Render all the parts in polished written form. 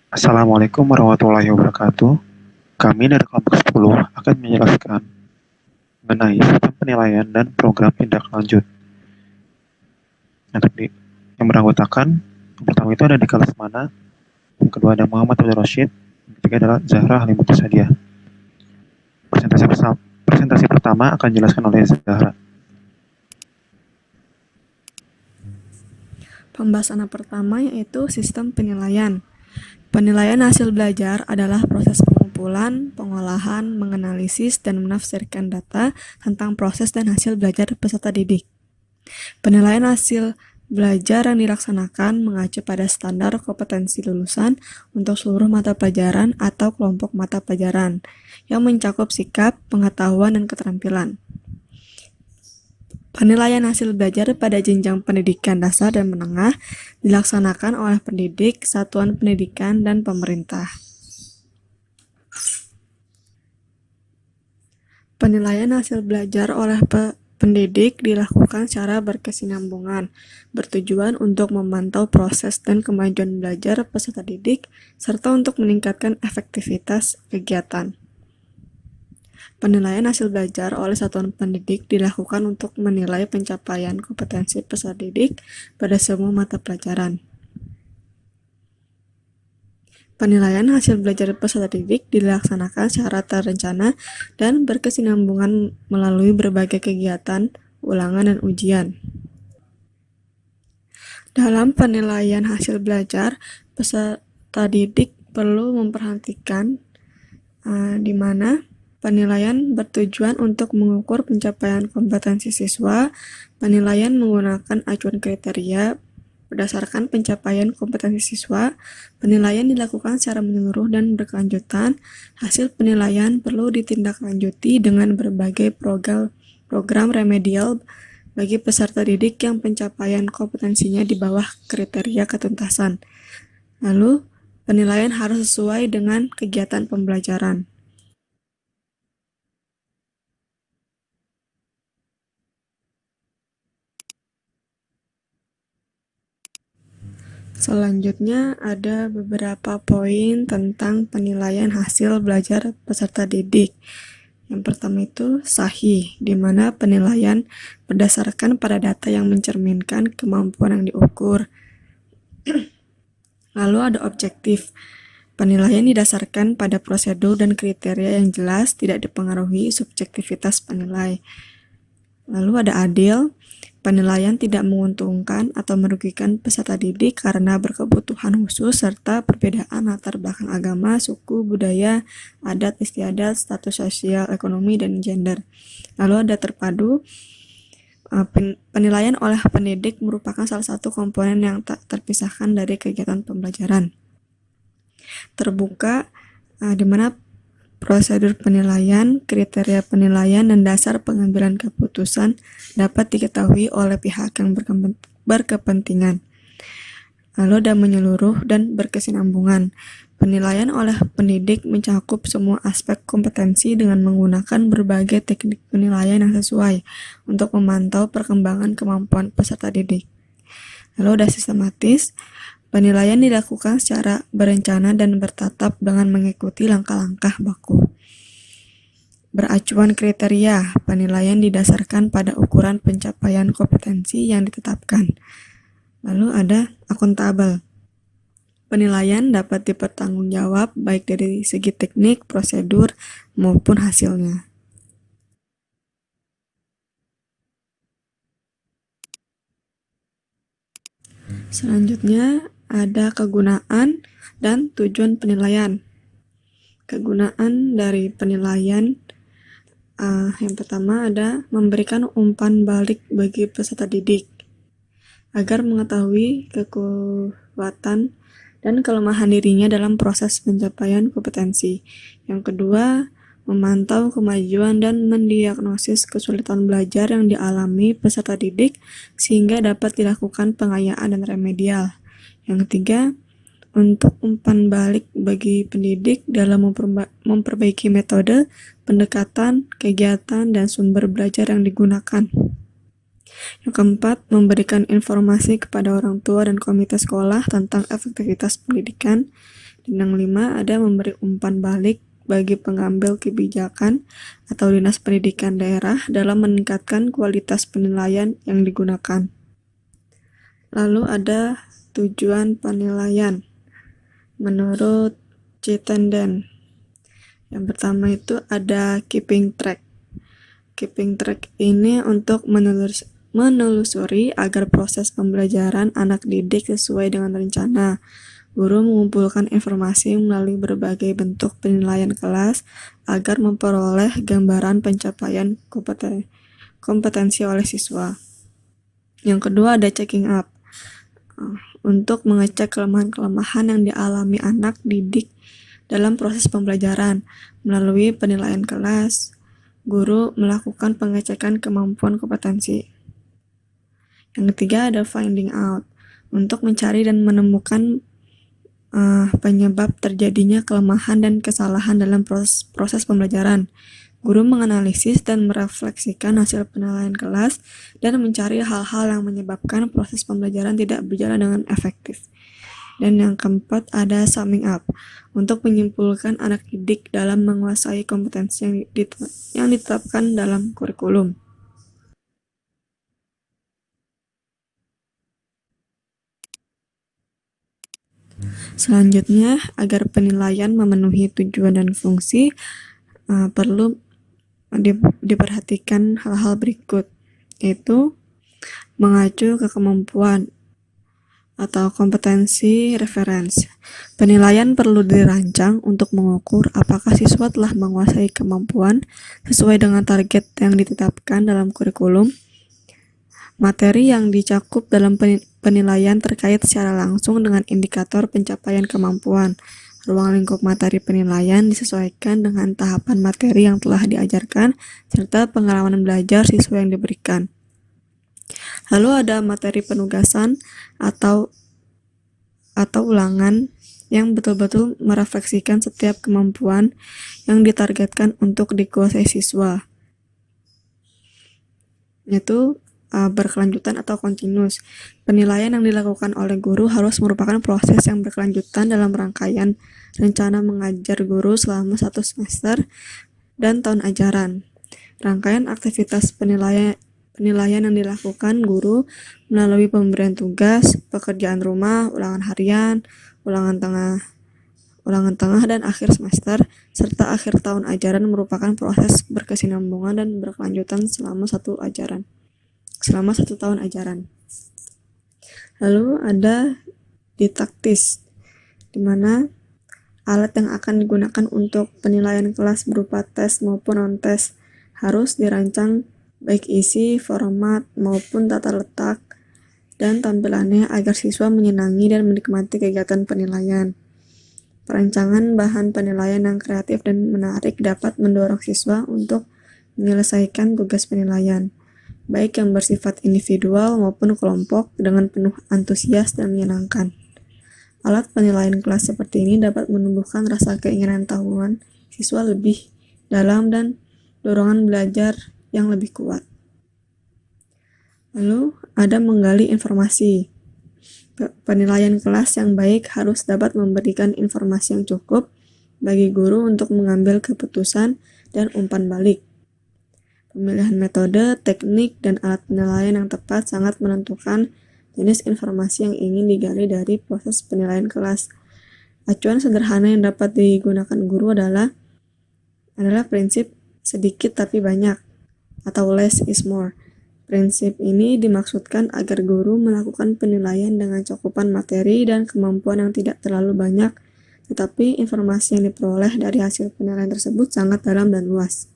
Assalamualaikum warahmatullahi wabarakatuh. Kami dari kelompok 10 akan menjelaskan mengenai sistem penilaian dan program tindak lanjut. Untuk yang beranggotakan, yang pertama itu ada di kelas mana, yang kedua ada Muhammad Abdul Rashid, yang ketiga adalah Zahra Halimatus Sadiah. Presentasi pertama akan dijelaskan oleh Zahra. Pembahasan pertama yaitu sistem penilaian. Penilaian hasil belajar adalah proses pengumpulan, pengolahan, menganalisis, dan menafsirkan data tentang proses dan hasil belajar peserta didik. Penilaian hasil belajar yang dilaksanakan mengacu pada standar kompetensi lulusan untuk seluruh mata pelajaran atau kelompok mata pelajaran yang mencakup sikap, pengetahuan, dan keterampilan. Penilaian hasil belajar pada jenjang pendidikan dasar dan menengah dilaksanakan oleh pendidik, satuan pendidikan, dan pemerintah. Penilaian hasil belajar oleh pendidik dilakukan secara berkesinambungan, bertujuan untuk memantau proses dan kemajuan belajar peserta didik, serta untuk meningkatkan efektivitas kegiatan. Penilaian hasil belajar oleh satuan pendidik dilakukan untuk menilai pencapaian kompetensi peserta didik pada semua mata pelajaran. Penilaian hasil belajar peserta didik dilaksanakan secara terencana dan berkesinambungan melalui berbagai kegiatan, ulangan, dan ujian. Dalam penilaian hasil belajar, peserta didik perlu memperhatikan di mana penilaian bertujuan untuk mengukur pencapaian kompetensi siswa. Penilaian menggunakan acuan kriteria berdasarkan pencapaian kompetensi siswa. Penilaian dilakukan secara menyeluruh dan berkelanjutan. Hasil penilaian perlu ditindaklanjuti dengan berbagai program remedial bagi peserta didik yang pencapaian kompetensinya di bawah kriteria ketuntasan. Lalu, penilaian harus sesuai dengan kegiatan pembelajaran. Selanjutnya ada beberapa poin tentang penilaian hasil belajar peserta didik. Yang pertama itu sahih, di mana penilaian berdasarkan pada data yang mencerminkan kemampuan yang diukur. Lalu ada objektif. Penilaian didasarkan pada prosedur dan kriteria yang jelas, tidak dipengaruhi subjektivitas penilai. Lalu ada adil. Penilaian tidak menguntungkan atau merugikan peserta didik karena berkebutuhan khusus serta perbedaan latar belakang agama, suku, budaya, adat istiadat, status sosial, ekonomi, dan gender. Lalu ada terpadu. Penilaian oleh pendidik merupakan salah satu komponen yang tak terpisahkan dari kegiatan pembelajaran. Terbuka, di mana prosedur penilaian, kriteria penilaian, dan dasar pengambilan keputusan dapat diketahui oleh pihak yang berkepentingan. Lalu ada menyeluruh dan berkesinambungan. Penilaian oleh pendidik mencakup semua aspek kompetensi dengan menggunakan berbagai teknik penilaian yang sesuai untuk memantau perkembangan kemampuan peserta didik. Lalu ada sistematis. Penilaian dilakukan secara berencana dan bertatap dengan mengikuti langkah-langkah baku. Beracuan kriteria, penilaian didasarkan pada ukuran pencapaian kompetensi yang ditetapkan. Lalu ada akuntabel. Penilaian dapat dipertanggungjawab baik dari segi teknik, prosedur, maupun hasilnya. Selanjutnya ada kegunaan dan tujuan penilaian. Kegunaan dari penilaian yang pertama ada memberikan umpan balik bagi peserta didik agar mengetahui kekuatan dan kelemahan dirinya dalam proses pencapaian kompetensi. Yang kedua, memantau kemajuan dan mendiagnosis kesulitan belajar yang dialami peserta didik sehingga dapat dilakukan pengayaan dan remedial. Yang ketiga, untuk umpan balik bagi pendidik dalam memperbaiki metode, pendekatan, kegiatan, dan sumber belajar yang digunakan. Yang keempat, memberikan informasi kepada orang tua dan komite sekolah tentang efektivitas pendidikan. Bidang 5 ada memberi umpan balik bagi pengambil kebijakan atau dinas pendidikan daerah dalam meningkatkan kualitas penilaian yang digunakan. Lalu ada tujuan penilaian menurut Chittenden. Yang pertama itu ada keeping track. Keeping track ini untuk menelusuri agar proses pembelajaran anak didik sesuai dengan rencana. Guru mengumpulkan informasi melalui berbagai bentuk penilaian kelas agar memperoleh gambaran pencapaian kompetensi oleh siswa. Yang kedua ada checking up. Untuk mengecek kelemahan-kelemahan yang dialami anak didik dalam proses pembelajaran. Melalui penilaian kelas, guru melakukan pengecekan kemampuan kompetensi. Yang ketiga ada finding out. Untuk mencari dan menemukan penyebab terjadinya kelemahan dan kesalahan dalam proses pembelajaran. Guru menganalisis dan merefleksikan hasil penilaian kelas dan mencari hal-hal yang menyebabkan proses pembelajaran tidak berjalan dengan efektif. Dan yang keempat ada summing up, untuk menyimpulkan anak didik dalam menguasai kompetensi yang ditetapkan dalam kurikulum. Selanjutnya, agar penilaian memenuhi tujuan dan fungsi, perlu diperhatikan hal-hal berikut, yaitu mengacu ke kemampuan atau kompetensi reference. Penilaian perlu dirancang untuk mengukur apakah siswa telah menguasai kemampuan sesuai dengan target yang ditetapkan dalam kurikulum. Materi yang dicakup dalam penilaian terkait secara langsung dengan indikator pencapaian kemampuan. Ruang lingkup materi penilaian disesuaikan dengan tahapan materi yang telah diajarkan serta pengalaman belajar siswa yang diberikan. Lalu ada materi penugasan atau ulangan yang betul-betul merefleksikan setiap kemampuan yang ditargetkan untuk dikuasai siswa, yaitu berkelanjutan atau continuous. Penilaian yang dilakukan oleh guru harus merupakan proses yang berkelanjutan dalam rangkaian rencana mengajar guru selama 1 semester dan tahun ajaran. Rangkaian aktivitas penilaian yang dilakukan guru melalui pemberian tugas, pekerjaan rumah, ulangan harian, ulangan tengah dan akhir semester, serta akhir tahun ajaran merupakan proses berkesinambungan dan berkelanjutan selama 1 tahun ajaran. Lalu ada didaktis, di mana alat yang akan digunakan untuk penilaian kelas berupa tes maupun non-tes harus dirancang baik isi, format, maupun tata letak dan tampilannya agar siswa menyenangi dan menikmati kegiatan penilaian. Perancangan bahan penilaian yang kreatif dan menarik dapat mendorong siswa untuk menyelesaikan tugas penilaian, baik yang bersifat individual maupun kelompok, dengan penuh antusias dan menyenangkan. Alat penilaian kelas seperti ini dapat menumbuhkan rasa keinginan tahuan siswa lebih dalam dan dorongan belajar yang lebih kuat. Lalu ada menggali informasi. Penilaian kelas yang baik harus dapat memberikan informasi yang cukup bagi guru untuk mengambil keputusan dan umpan balik. Pemilihan metode, teknik, dan alat penilaian yang tepat sangat menentukan jenis informasi yang ingin digali dari proses penilaian kelas. Acuan sederhana yang dapat digunakan guru adalah prinsip sedikit tapi banyak, atau less is more. Prinsip ini dimaksudkan agar guru melakukan penilaian dengan cakupan materi dan kemampuan yang tidak terlalu banyak, tetapi informasi yang diperoleh dari hasil penilaian tersebut sangat dalam dan luas.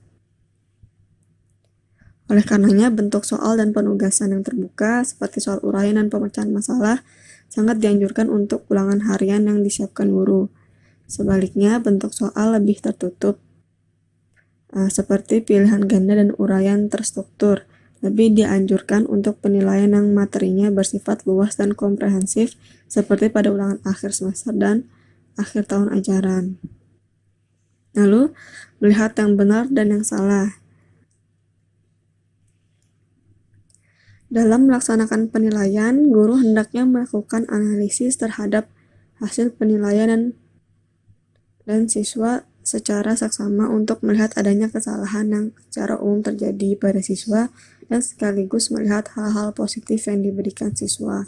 Oleh karenanya, bentuk soal dan penugasan yang terbuka, seperti soal uraian dan pemecahan masalah, sangat dianjurkan untuk ulangan harian yang disiapkan guru. Sebaliknya, bentuk soal lebih tertutup, seperti pilihan ganda dan uraian terstruktur, lebih dianjurkan untuk penilaian yang materinya bersifat luas dan komprehensif, seperti pada ulangan akhir semester dan akhir tahun ajaran. Lalu, melihat yang benar dan yang salah. Dalam melaksanakan penilaian, guru hendaknya melakukan analisis terhadap hasil penilaian dan dan siswa secara saksama untuk melihat adanya kesalahan yang secara umum terjadi pada siswa dan sekaligus melihat hal-hal positif yang diberikan siswa.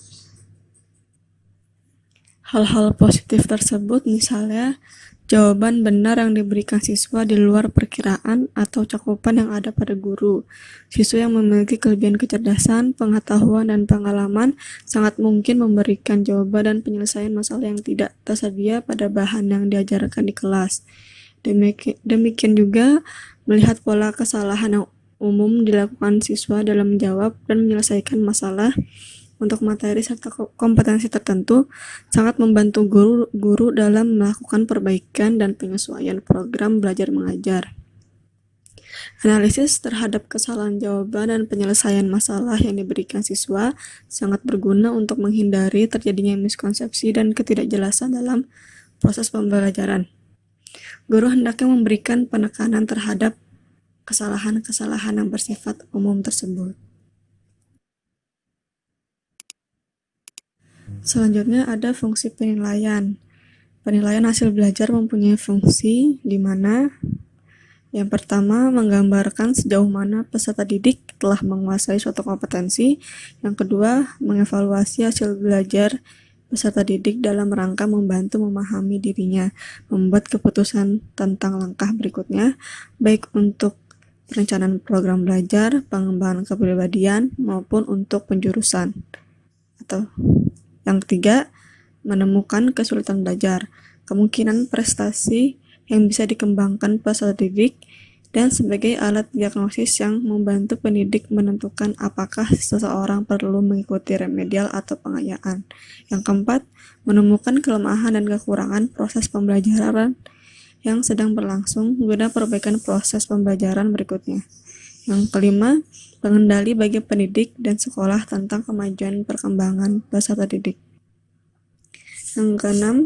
Hal-hal positif tersebut misalnya jawaban benar yang diberikan siswa di luar perkiraan atau cakupan yang ada pada guru. Siswa yang memiliki kelebihan kecerdasan, pengetahuan, dan pengalaman sangat mungkin memberikan jawaban dan penyelesaian masalah yang tidak tersedia pada bahan yang diajarkan di kelas. Demikian juga melihat pola kesalahan yang umum dilakukan siswa dalam menjawab dan menyelesaikan masalah untuk materi serta kompetensi tertentu sangat membantu guru dalam melakukan perbaikan dan penyesuaian program belajar mengajar. Analisis terhadap kesalahan jawaban dan penyelesaian masalah yang diberikan siswa sangat berguna untuk menghindari terjadinya miskonsepsi dan ketidakjelasan dalam proses pembelajaran. Guru hendaknya memberikan penekanan terhadap kesalahan-kesalahan yang bersifat umum tersebut. Selanjutnya ada fungsi penilaian. Penilaian hasil belajar mempunyai fungsi di mana yang pertama menggambarkan sejauh mana peserta didik telah menguasai suatu kompetensi. Yang kedua, mengevaluasi hasil belajar peserta didik dalam rangka membantu memahami dirinya, membuat keputusan tentang langkah berikutnya, baik untuk perencanaan program belajar, pengembangan kepribadian, maupun untuk penjurusan. Atau yang ketiga, menemukan kesulitan belajar, kemungkinan prestasi yang bisa dikembangkan peserta didik, dan sebagai alat diagnosis yang membantu pendidik menentukan apakah seseorang perlu mengikuti remedial atau pengayaan. Yang keempat, menemukan kelemahan dan kekurangan proses pembelajaran yang sedang berlangsung guna perbaikan proses pembelajaran berikutnya. Yang kelima, pengendali bagi pendidik dan sekolah tentang kemajuan perkembangan peserta didik. Yang keenam,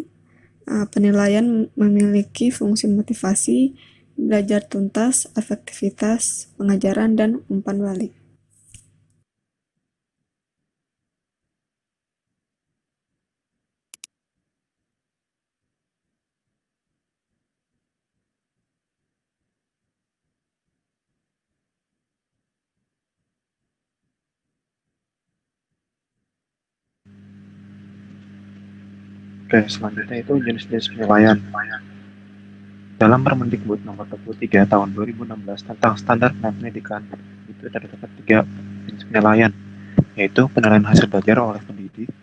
penilaian memiliki fungsi motivasi, belajar tuntas, efektivitas pengajaran, dan umpan balik. Oke, selanjutnya itu jenis-jenis penilaian. Dalam Permendikbud nomor 23 tahun 2016 tentang standar pendidikan, itu terdapat 3 jenis penilaian, yaitu penilaian hasil belajar oleh pendidik,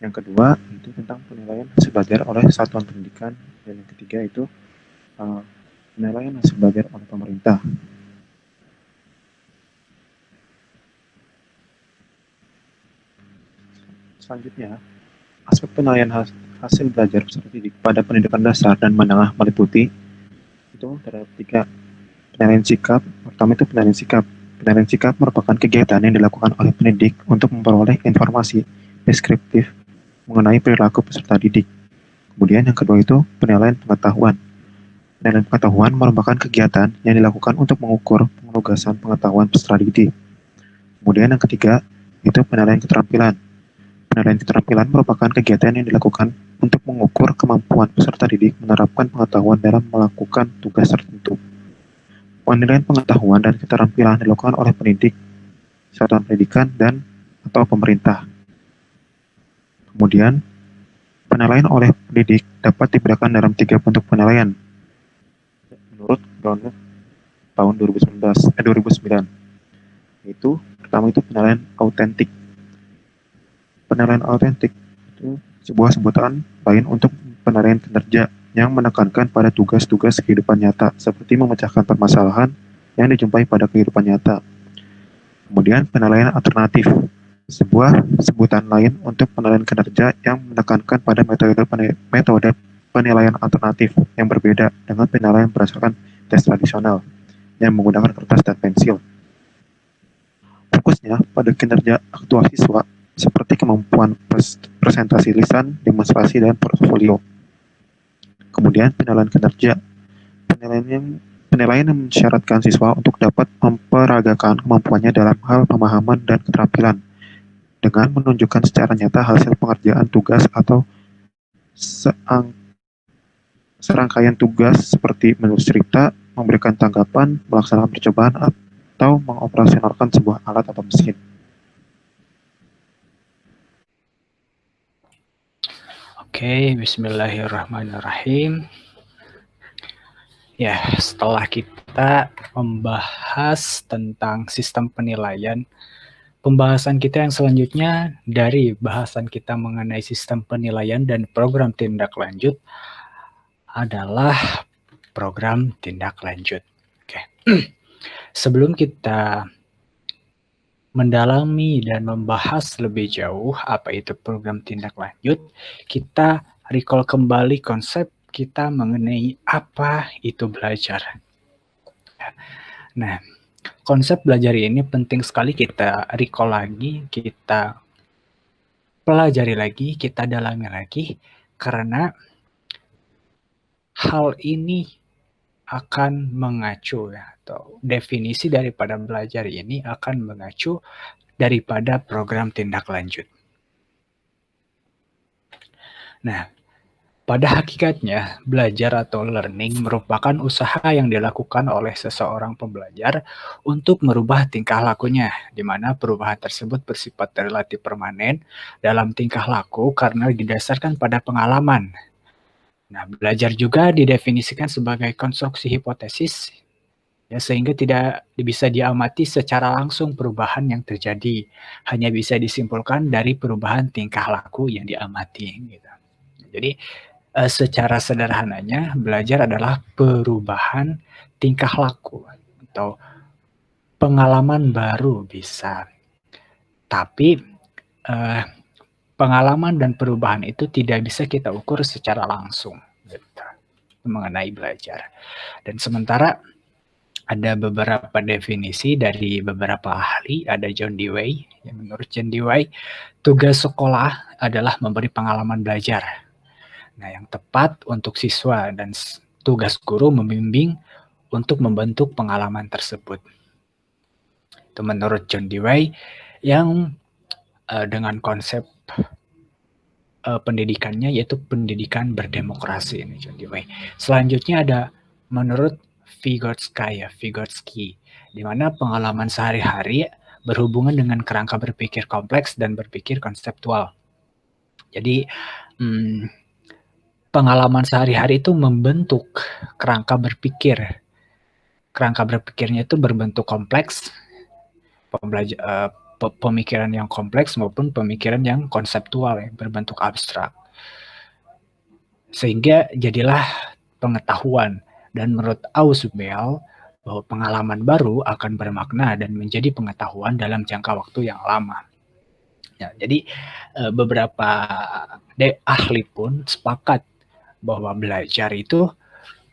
yang kedua itu tentang penilaian hasil belajar oleh satuan pendidikan, dan yang ketiga itu penilaian hasil belajar oleh pemerintah. Selanjutnya, aspek penilaian hasil belajar peserta didik pada pendidikan dasar dan menengah meliputi itu terdapat 3 penilaian sikap. Pertama itu penilaian sikap. Penilaian sikap merupakan kegiatan yang dilakukan oleh pendidik untuk memperoleh informasi deskriptif mengenai perilaku peserta didik. Kemudian yang kedua itu penilaian pengetahuan. Penilaian pengetahuan merupakan kegiatan yang dilakukan untuk mengukur penugasan pengetahuan peserta didik. Kemudian yang ketiga itu penilaian keterampilan. Penilaian keterampilan merupakan kegiatan yang dilakukan untuk mengukur kemampuan peserta didik menerapkan pengetahuan dalam melakukan tugas tertentu. Penilaian pengetahuan dan keterampilan dilakukan oleh pendidik, satuan pendidikan, dan atau pemerintah. Kemudian, penilaian oleh pendidik dapat dibedakan dalam 3 bentuk penilaian menurut Brownlow tahun 2009. Yaitu pertama itu penilaian autentik. Penilaian autentik itu sebuah sebutan lain untuk penilaian kinerja yang menekankan pada tugas-tugas kehidupan nyata seperti memecahkan permasalahan yang dijumpai pada kehidupan nyata. Kemudian penilaian alternatif, sebuah sebutan lain untuk penilaian kinerja yang menekankan pada metode penilaian alternatif yang berbeda dengan penilaian berdasarkan tes tradisional yang menggunakan kertas dan pensil. Fokusnya pada kinerja aktual siswa seperti kemampuan presentasi lisan, demonstrasi, dan portofolio. Kemudian penilaian kinerja. Penilaian yang mensyaratkan siswa untuk dapat memperagakan kemampuannya dalam hal pemahaman dan keterampilan dengan menunjukkan secara nyata hasil pengerjaan tugas atau serangkaian tugas seperti menulis cerita, memberikan tanggapan, melaksanakan percobaan, atau mengoperasionalkan sebuah alat atau mesin. Oke, bismillahirrahmanirrahim. Ya, setelah kita membahas tentang sistem penilaian, pembahasan kita yang selanjutnya dari bahasan kita mengenai sistem penilaian dan program tindak lanjut adalah program tindak lanjut. Oke. Sebelum kita mendalami dan membahas lebih jauh apa itu program tindak lanjut, kita recall kembali konsep kita mengenai apa itu belajar. Nah, konsep belajar ini penting sekali kita recall lagi, kita pelajari lagi, kita dalami lagi, karena hal ini akan mengacu ya, atau definisi daripada belajar ini akan mengacu daripada program tindak lanjut. Nah, pada hakikatnya, belajar atau learning merupakan usaha yang dilakukan oleh seseorang pembelajar untuk merubah tingkah lakunya, di mana perubahan tersebut bersifat relatif permanen dalam tingkah laku karena didasarkan pada pengalaman. Nah, belajar juga didefinisikan sebagai konstruksi hipotesis, ya, sehingga tidak bisa diamati secara langsung perubahan yang terjadi, hanya bisa disimpulkan dari perubahan tingkah laku yang diamati. Gitu. Jadi, secara sederhananya, belajar adalah perubahan tingkah laku atau pengalaman baru bisa. Tapi pengalaman dan perubahan itu tidak bisa kita ukur secara langsung gitu, mengenai belajar. Dan sementara ada beberapa definisi dari beberapa ahli, ada John Dewey. Yang menurut John Dewey, tugas sekolah adalah memberi pengalaman belajar. Nah, yang tepat untuk siswa dan tugas guru membimbing untuk membentuk pengalaman tersebut. Itu menurut John Dewey yang dengan konsep pendidikannya yaitu pendidikan berdemokrasi ini John Dewey. Selanjutnya ada menurut Vygotsky, di mana pengalaman sehari-hari berhubungan dengan kerangka berpikir kompleks dan berpikir konseptual. Jadi pengalaman sehari-hari itu membentuk kerangka berpikir. Kerangka berpikirnya itu berbentuk kompleks, pemikiran yang kompleks maupun pemikiran yang konseptual, ya, berbentuk abstrak. Sehingga jadilah pengetahuan. Dan menurut Ausubel, bahwa pengalaman baru akan bermakna dan menjadi pengetahuan dalam jangka waktu yang lama. Ya, jadi beberapa ahli pun sepakat bahwa belajar itu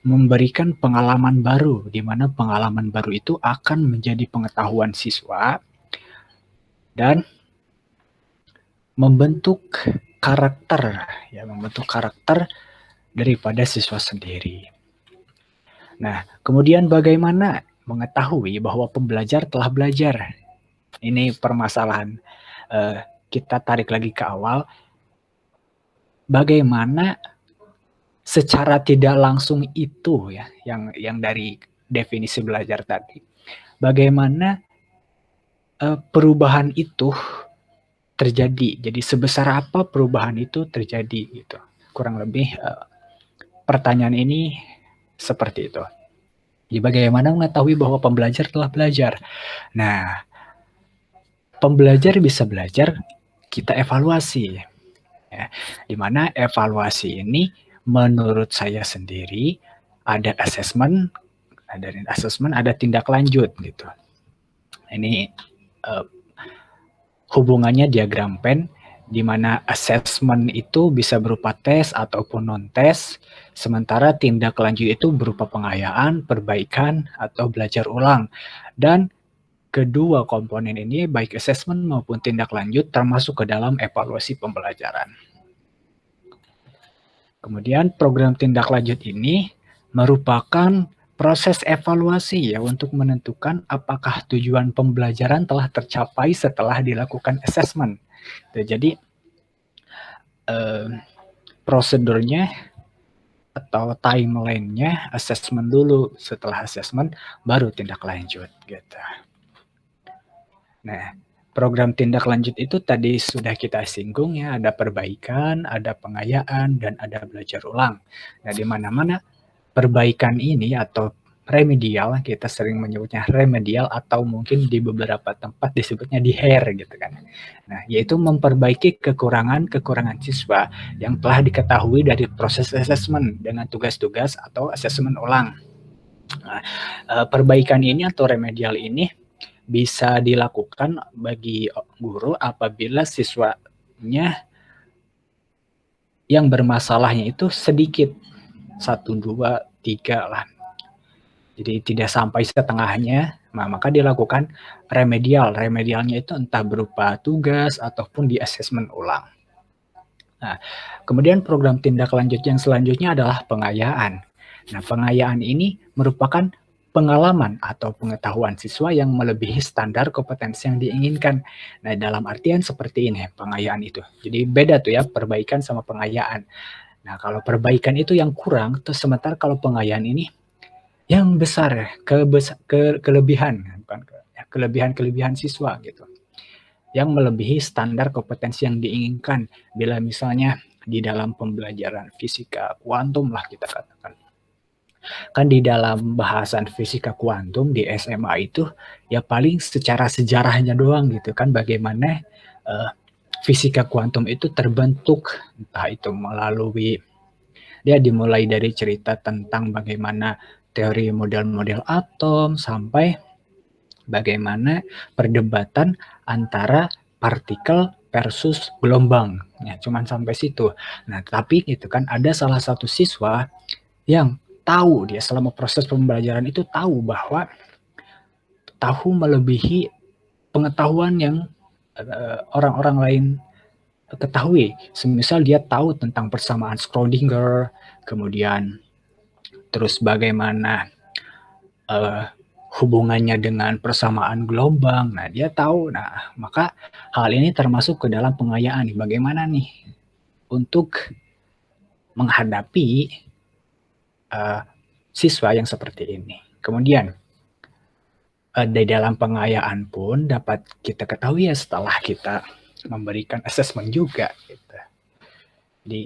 memberikan pengalaman baru, di mana pengalaman baru itu akan menjadi pengetahuan siswa dan membentuk karakter, ya, membentuk karakter daripada siswa sendiri. Nah, kemudian bagaimana mengetahui bahwa pembelajar telah belajar? Ini permasalahan. Kita tarik lagi ke awal. Bagaimana secara tidak langsung itu, ya, yang dari definisi belajar tadi, bagaimana perubahan itu terjadi, jadi sebesar apa perubahan itu terjadi gitu. Kurang lebih pertanyaan ini seperti itu. Jadi bagaimana mengetahui bahwa pembelajar telah belajar? Nah, pembelajar bisa belajar, kita evaluasi, ya, di mana evaluasi ini menurut saya sendiri ada assessment, ada tindak lanjut gitu. Ini hubungannya diagram Venn, di mana assessment itu bisa berupa tes ataupun non-tes, sementara tindak lanjut itu berupa pengayaan, perbaikan, atau belajar ulang. Dan kedua komponen ini, baik assessment maupun tindak lanjut, termasuk ke dalam evaluasi pembelajaran. Kemudian program tindak lanjut ini merupakan proses evaluasi, ya, untuk menentukan apakah tujuan pembelajaran telah tercapai setelah dilakukan assessment. Jadi prosedurnya atau timeline-nya assessment dulu, setelah assessment baru tindak lanjut gitu. Nah, program tindak lanjut itu tadi sudah kita singgung ya, ada perbaikan, ada pengayaan, dan ada belajar ulang. Nah, di mana-mana perbaikan ini atau remedial, kita sering menyebutnya remedial atau mungkin di beberapa tempat disebutnya di hair gitu kan. Nah, yaitu memperbaiki kekurangan-kekurangan siswa yang telah diketahui dari proses assessment dengan tugas-tugas atau assessment ulang. Nah, perbaikan ini atau remedial ini bisa dilakukan bagi guru apabila siswanya yang bermasalahnya itu sedikit, 1, 2, 3 lah. Jadi tidak sampai setengahnya, nah maka dilakukan remedial. Remedialnya itu entah berupa tugas ataupun di assessment ulang. Nah, kemudian program tindak lanjut yang selanjutnya adalah pengayaan. Nah, pengayaan ini merupakan pengalaman atau pengetahuan siswa yang melebihi standar kompetensi yang diinginkan. Nah, dalam artian seperti ini pengayaan itu. Jadi beda tuh ya perbaikan sama pengayaan. Nah, kalau perbaikan itu yang kurang, terus sementara kalau pengayaan ini yang besar, kelebihan, bukan kelebihan siswa gitu. Yang melebihi standar kompetensi yang diinginkan. Bila misalnya di dalam pembelajaran fisika kuantum lah kita katakan. Kan di dalam bahasan fisika kuantum di SMA itu ya paling secara sejarahnya doang gitu kan, bagaimana fisika kuantum itu terbentuk, entah itu melalui dia dimulai dari cerita tentang bagaimana teori model-model atom sampai bagaimana perdebatan antara partikel versus gelombang. Ya, cuman sampai situ. Nah, tapi itu kan ada salah satu siswa yang tahu dia selama proses pembelajaran itu tahu bahwa tahu melebihi pengetahuan yang orang-orang lain ketahui. Semisal dia tahu tentang persamaan Schrödinger, kemudian terus bagaimana hubungannya dengan persamaan gelombang. Nah, dia tahu. Nah, maka hal ini termasuk ke dalam pengayaan. Bagaimana nih untuk menghadapi siswa yang seperti ini. Kemudian di dalam pengayaan pun dapat kita ketahui ya setelah kita memberikan assessment juga. Gitu. Jadi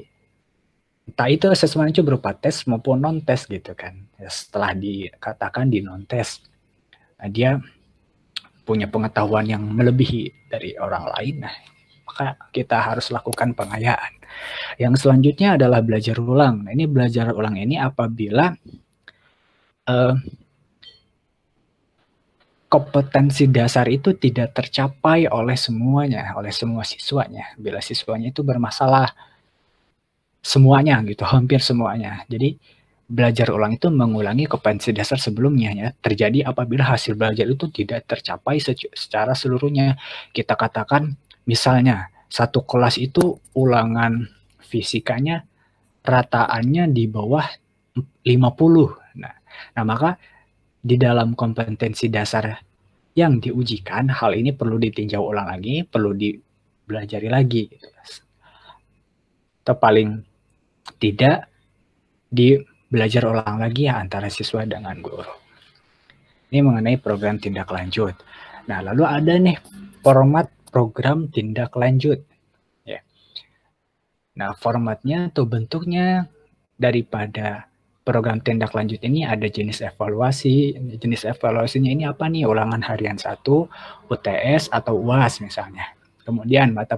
entah itu assessment itu berupa tes maupun non-tes gitu kan. Ya, setelah dikatakan di non-tes, nah, dia punya pengetahuan yang melebihi dari orang lain. Nah, maka kita harus lakukan pengayaan. Yang selanjutnya adalah belajar ulang. Nah, ini belajar ulang ini apabila kompetensi dasar itu tidak tercapai oleh semuanya, oleh semua siswanya. Bila siswanya itu bermasalah semuanya gitu, hampir semuanya. Jadi belajar ulang itu mengulangi kompetensi dasar sebelumnya ya. Terjadi apabila hasil belajar itu tidak tercapai secara seluruhnya. Kita katakan misalnya satu kelas itu ulangan fisikanya rataannya di bawah 50. Nah, maka di dalam kompetensi dasar yang diujikan, hal ini perlu ditinjau ulang lagi, perlu dipelajari lagi. Atau paling tidak belajar ulang lagi ya antara siswa dengan guru. Ini mengenai program tindak lanjut. Nah, lalu ada nih format program tindak lanjut. Ya. Nah, formatnya atau bentuknya daripada program tindak lanjut ini ada jenis evaluasi. Jenis evaluasinya ini apa nih? Ulangan harian 1, UTS atau UAS misalnya. Kemudian mata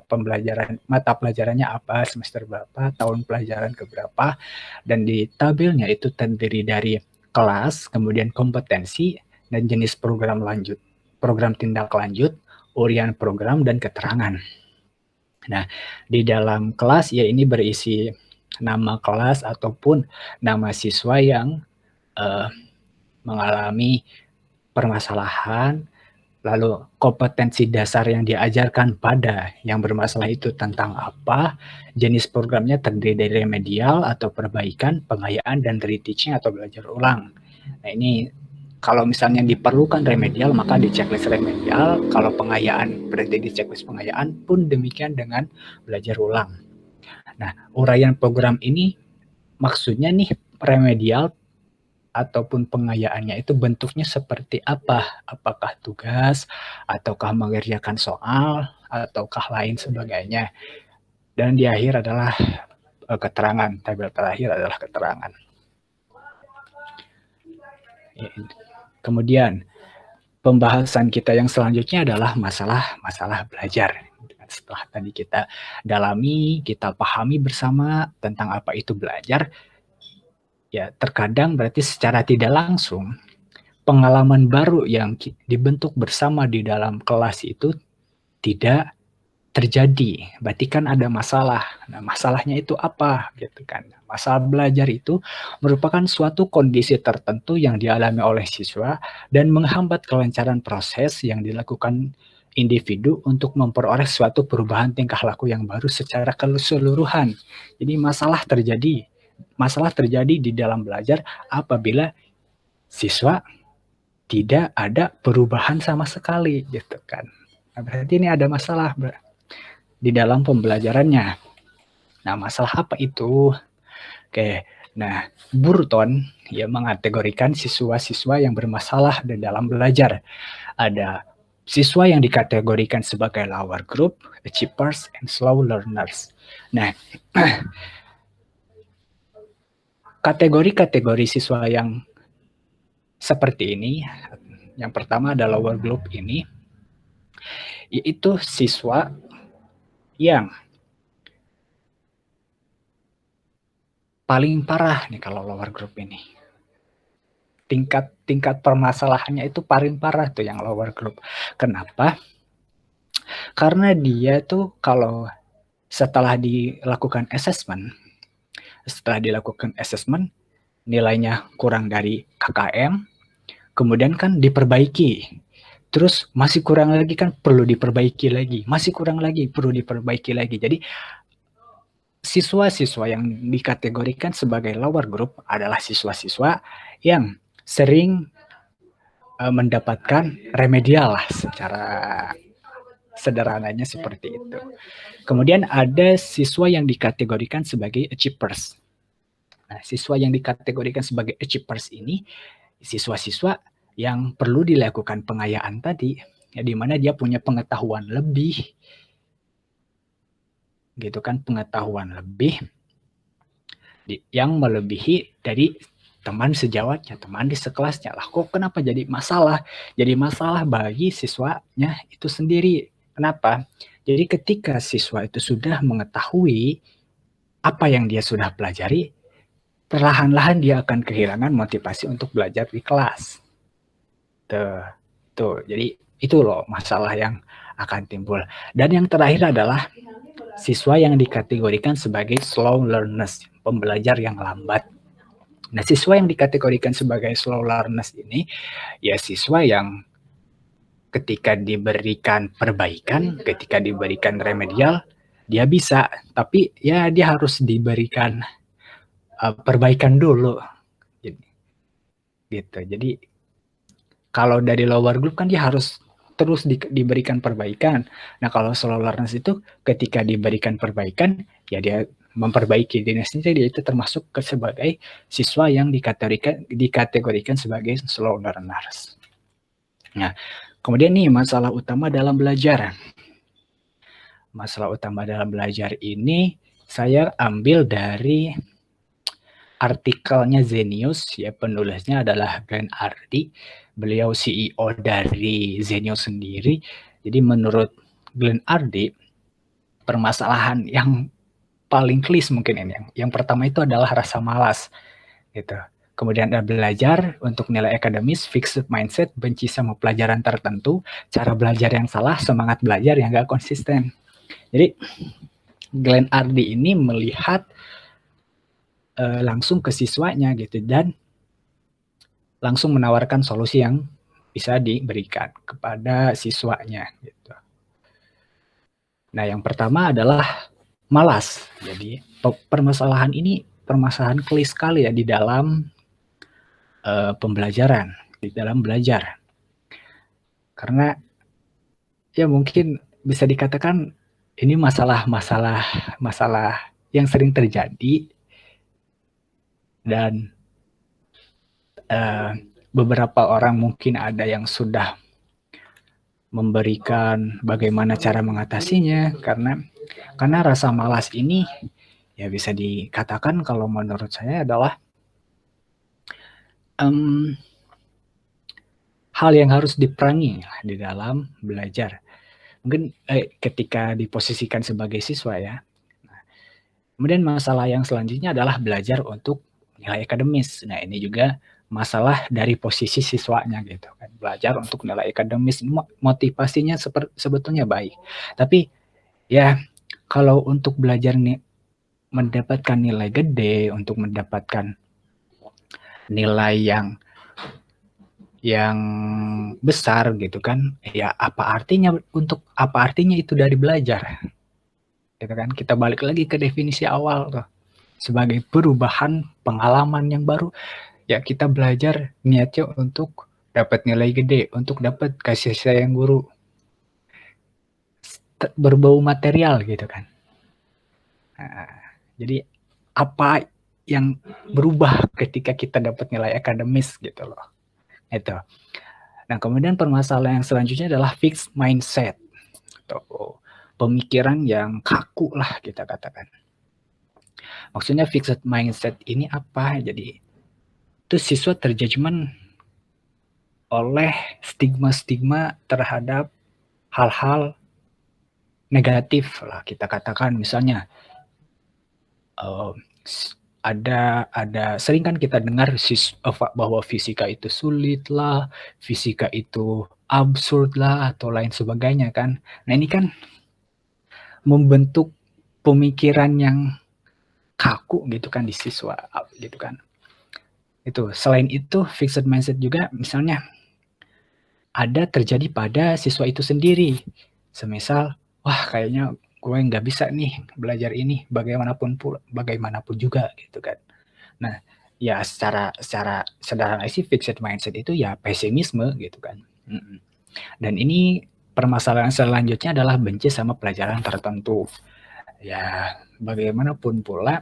pelajarannya apa, semester berapa, tahun pelajaran keberapa, dan di tabelnya itu terdiri dari kelas, kemudian kompetensi, dan jenis program lanjut, program tindak lanjut, urian program, dan keterangan. Nah, di dalam kelas ya ini berisi nama kelas ataupun nama siswa yang mengalami permasalahan, lalu kompetensi dasar yang diajarkan pada yang bermasalah itu tentang apa, jenis programnya terdiri dari remedial atau perbaikan, pengayaan, dan reteaching atau belajar ulang. Nah, ini kalau misalnya diperlukan remedial, maka di checklist remedial. Kalau pengayaan, berarti di checklist pengayaan pun demikian dengan belajar ulang. Nah, uraian program ini maksudnya nih remedial ataupun pengayaannya itu bentuknya seperti apa? Apakah tugas, ataukah mengerjakan soal, ataukah lain sebagainya. Dan di akhir adalah keterangan, tabel terakhir adalah keterangan. Kemudian pembahasan kita yang selanjutnya adalah masalah belajar. Setelah tadi kita dalami, kita pahami bersama tentang apa itu belajar, ya terkadang berarti secara tidak langsung pengalaman baru yang dibentuk bersama di dalam kelas itu tidak terjadi. Berarti kan ada masalah. Nah, masalahnya itu apa gitu kan? Masalah belajar itu merupakan suatu kondisi tertentu yang dialami oleh siswa dan menghambat kelancaran proses yang dilakukan individu untuk memperoleh suatu perubahan tingkah laku yang baru secara keseluruhan. Jadi masalah terjadi di dalam belajar apabila siswa tidak ada perubahan sama sekali gitu kan. Nah, berarti ini ada masalah di dalam pembelajarannya. Nah, masalah apa itu? Oke, nah Burton ya mengategorikan siswa-siswa yang bermasalah di dalam belajar. Ada siswa yang dikategorikan sebagai lower group, achievers, and slow learners. Nah, kategori-kategori siswa yang seperti ini, yang pertama adalah lower group ini, yaitu siswa yang paling parah nih kalau lower group ini. Tingkat permasalahannya itu paling parah tuh yang lower group. Kenapa? Karena dia tuh kalau setelah dilakukan assessment, nilainya kurang dari KKM, kemudian kan diperbaiki. Terus masih kurang lagi kan perlu diperbaiki lagi, masih kurang lagi perlu diperbaiki lagi. Jadi siswa-siswa yang dikategorikan sebagai lower group adalah siswa-siswa yang sering mendapatkan remedial lah secara sederhananya seperti itu. Kemudian ada siswa yang dikategorikan sebagai achievers. Nah, siswa yang dikategorikan sebagai achievers ini siswa-siswa yang perlu dilakukan pengayaan tadi, ya, di mana dia punya pengetahuan lebih, gitu kan, pengetahuan lebih yang melebihi dari teman sejawatnya, teman di sekelasnya. Lah kok kenapa jadi masalah? Jadi masalah bagi siswanya itu sendiri. Kenapa? Jadi ketika siswa itu sudah mengetahui apa yang dia sudah pelajari, perlahan-lahan dia akan kehilangan motivasi untuk belajar di kelas. Tuh. Jadi itu loh masalah yang akan timbul. Dan yang terakhir adalah siswa yang dikategorikan sebagai slow learners, pembelajar yang lambat. Nah, siswa yang dikategorikan sebagai slow learners ini, ya siswa yang ketika diberikan perbaikan, ketika diberikan remedial, dia bisa, tapi ya dia harus diberikan perbaikan dulu. Gitu. Jadi kalau dari lower group kan dia harus terus diberikan perbaikan. Nah, kalau slow learners itu ketika diberikan perbaikan, ya dia memperbaiki dirinya sendiri, itu termasuk sebagai siswa yang dikategorikan sebagai slow learners. Nah, kemudian nih masalah utama dalam belajar. Masalah utama dalam belajar ini saya ambil dari artikelnya Zenius, ya penulisnya adalah Glenn Ardy. Beliau CEO dari Zenius sendiri. Jadi menurut Glenn Ardy, permasalahan yang paling klis mungkin ini. Yang pertama itu adalah rasa malas, gitu. Kemudian ada belajar untuk nilai akademis, fixed mindset, benci sama pelajaran tertentu, cara belajar yang salah, semangat belajar yang gak konsisten. Jadi Glenn Ardy ini melihat langsung ke siswanya gitu dan langsung menawarkan solusi yang bisa diberikan kepada siswanya gitu. Nah, yang pertama adalah malas. Jadi permasalahan ini permasalahan klis sekali ya di dalam pembelajaran, di dalam belajar. Karena ya mungkin bisa dikatakan ini masalah yang sering terjadi dan beberapa orang mungkin ada yang sudah memberikan bagaimana cara mengatasinya, karena rasa malas ini ya bisa dikatakan kalau menurut saya adalah hal yang harus diperangi di dalam belajar. Mungkin ketika diposisikan sebagai siswa ya. Kemudian masalah yang selanjutnya adalah belajar untuk nilai akademis. Nah, ini juga masalah dari posisi siswanya gitu kan. Belajar untuk nilai akademis, motivasinya sebetulnya baik. Tapi ya kalau untuk belajar nih mendapatkan nilai gede, untuk mendapatkan nilai yang besar gitu kan, ya apa artinya itu dari belajar gitu kan. Kita balik lagi ke definisi awal tuh, sebagai perubahan pengalaman yang baru. Ya kita belajar niatnya untuk dapat nilai gede, untuk dapat kasih sayang guru, berbau material gitu kan. Nah, jadi apa yang berubah ketika kita dapat nilai akademis gitu loh. Itu. Nah, kemudian permasalahan yang selanjutnya adalah fixed mindset. Atau pemikiran yang kaku lah kita katakan. Maksudnya fixed mindset ini apa? Jadi itu siswa terjudgment oleh stigma-stigma terhadap hal-hal negatif lah kita katakan. Misalnya ada sering kan kita dengar bahwa fisika itu sulit lah, fisika itu absurd lah atau lain sebagainya kan. Nah, ini kan membentuk pemikiran yang kaku gitu kan di siswa gitu kan. Itu selain itu fixed mindset juga misalnya ada terjadi pada siswa itu sendiri. Semisal, wah kayaknya gue nggak bisa nih belajar ini bagaimanapun juga gitu kan. Nah, ya secara sederhana sih fixed mindset itu ya pesimisme gitu kan. Dan ini permasalahan selanjutnya adalah benci sama pelajaran tertentu. Ya bagaimanapun pula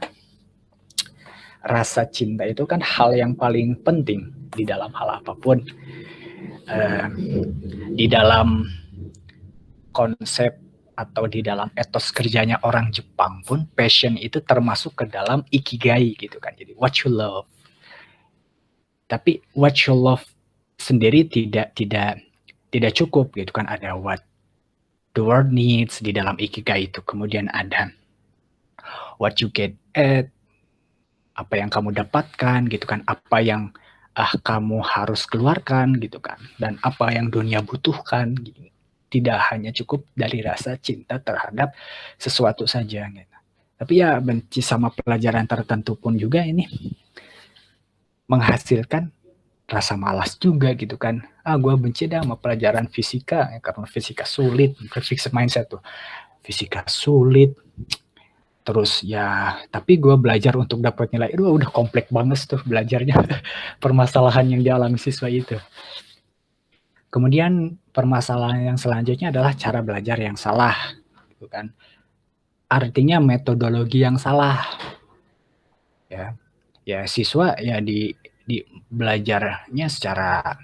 rasa cinta itu kan hal yang paling penting di dalam hal apapun. Di dalam konsep atau di dalam etos kerjanya orang Jepang pun passion itu termasuk ke dalam ikigai gitu kan. Jadi what you love. Tapi what you love sendiri tidak cukup gitu kan. Ada what the world needs di dalam ikigai itu. Kemudian ada what you get at, apa yang kamu dapatkan gitu kan, apa yang kamu harus keluarkan gitu kan, dan apa yang dunia butuhkan gitu. Tidak hanya cukup dari rasa cinta terhadap sesuatu saja gitu. Tapi ya benci sama pelajaran tertentu pun juga ini menghasilkan rasa malas juga gitu kan. Gue benci dah sama pelajaran fisika ya, karena fisika sulit, fixed mindset tuh. Fisika sulit, terus ya tapi gue belajar untuk dapat nilai itu udah kompleks banget tuh belajarnya. Permasalahan yang dialami siswa itu. Kemudian permasalahan yang selanjutnya adalah cara belajar yang salah gitu kan. Artinya metodologi yang salah. Ya siswa ya di belajarnya secara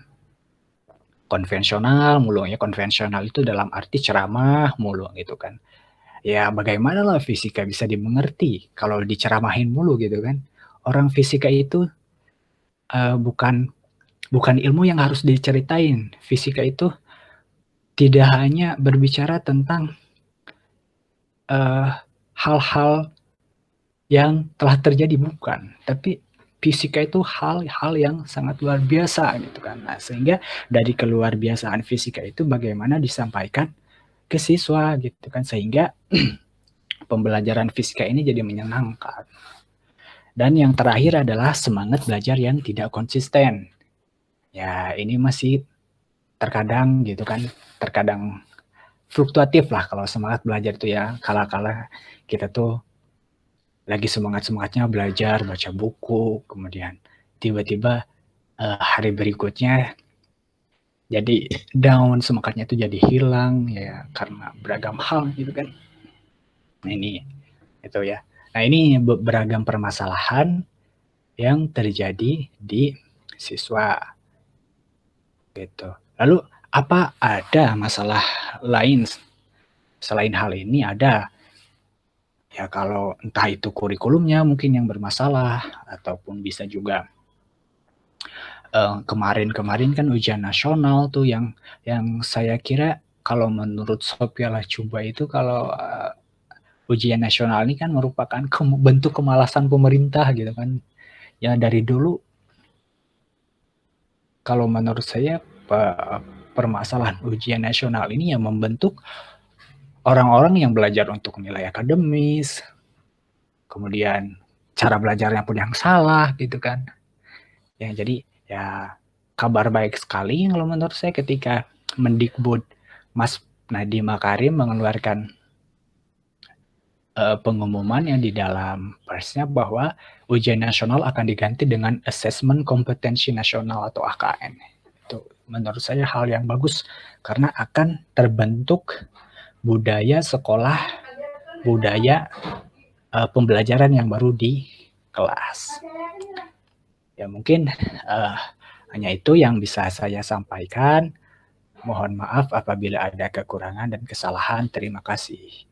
konvensional mulu ya. Konvensional itu dalam arti ceramah mulu gitu kan. Ya bagaimana lah fisika bisa dimengerti kalau diceramahin mulu gitu kan. Orang fisika itu bukan ilmu yang harus diceritain. Fisika itu tidak hanya berbicara tentang hal-hal yang telah terjadi, bukan. Tapi fisika itu hal-hal yang sangat luar biasa gitu kan. Nah, sehingga dari keluar biasaan fisika itu bagaimana disampaikan ke siswa gitu kan, sehingga pembelajaran fisika ini jadi menyenangkan. Dan yang terakhir adalah semangat belajar yang tidak konsisten. Ya, ini masih terkadang gitu kan, terkadang fluktuatif lah kalau semangat belajar itu ya. Kala-kala kita tuh lagi semangat-semangatnya belajar, baca buku, kemudian tiba-tiba hari berikutnya jadi down, semangatnya tuh jadi hilang ya karena beragam hal gitu kan. Nah, ini itu ya. Nah, ini beragam permasalahan yang terjadi di siswa gitu. Lalu apa ada masalah lain selain hal ini? Ada. Ya kalau entah itu kurikulumnya mungkin yang bermasalah ataupun bisa juga kemarin-kemarin kan ujian nasional tuh yang saya kira kalau menurut Sophia Latjuba itu kalau ujian nasional ini kan merupakan bentuk kemalasan pemerintah gitu kan. Ya dari dulu kalau menurut saya permasalahan ujian nasional ini yang membentuk orang-orang yang belajar untuk nilai akademis, kemudian cara belajarnya pun yang salah gitu kan. Ya jadi ya kabar baik sekali kalau menurut saya ketika Mendikbud Mas Nadiem Makarim mengeluarkan pengumuman yang di dalam persnya bahwa ujian nasional akan diganti dengan Assessment Kompetensi Nasional atau AKN. Itu menurut saya hal yang bagus karena akan terbentuk budaya sekolah, budaya pembelajaran yang baru di kelas. Ya mungkin hanya itu yang bisa saya sampaikan. Mohon maaf apabila ada kekurangan dan kesalahan. Terima kasih.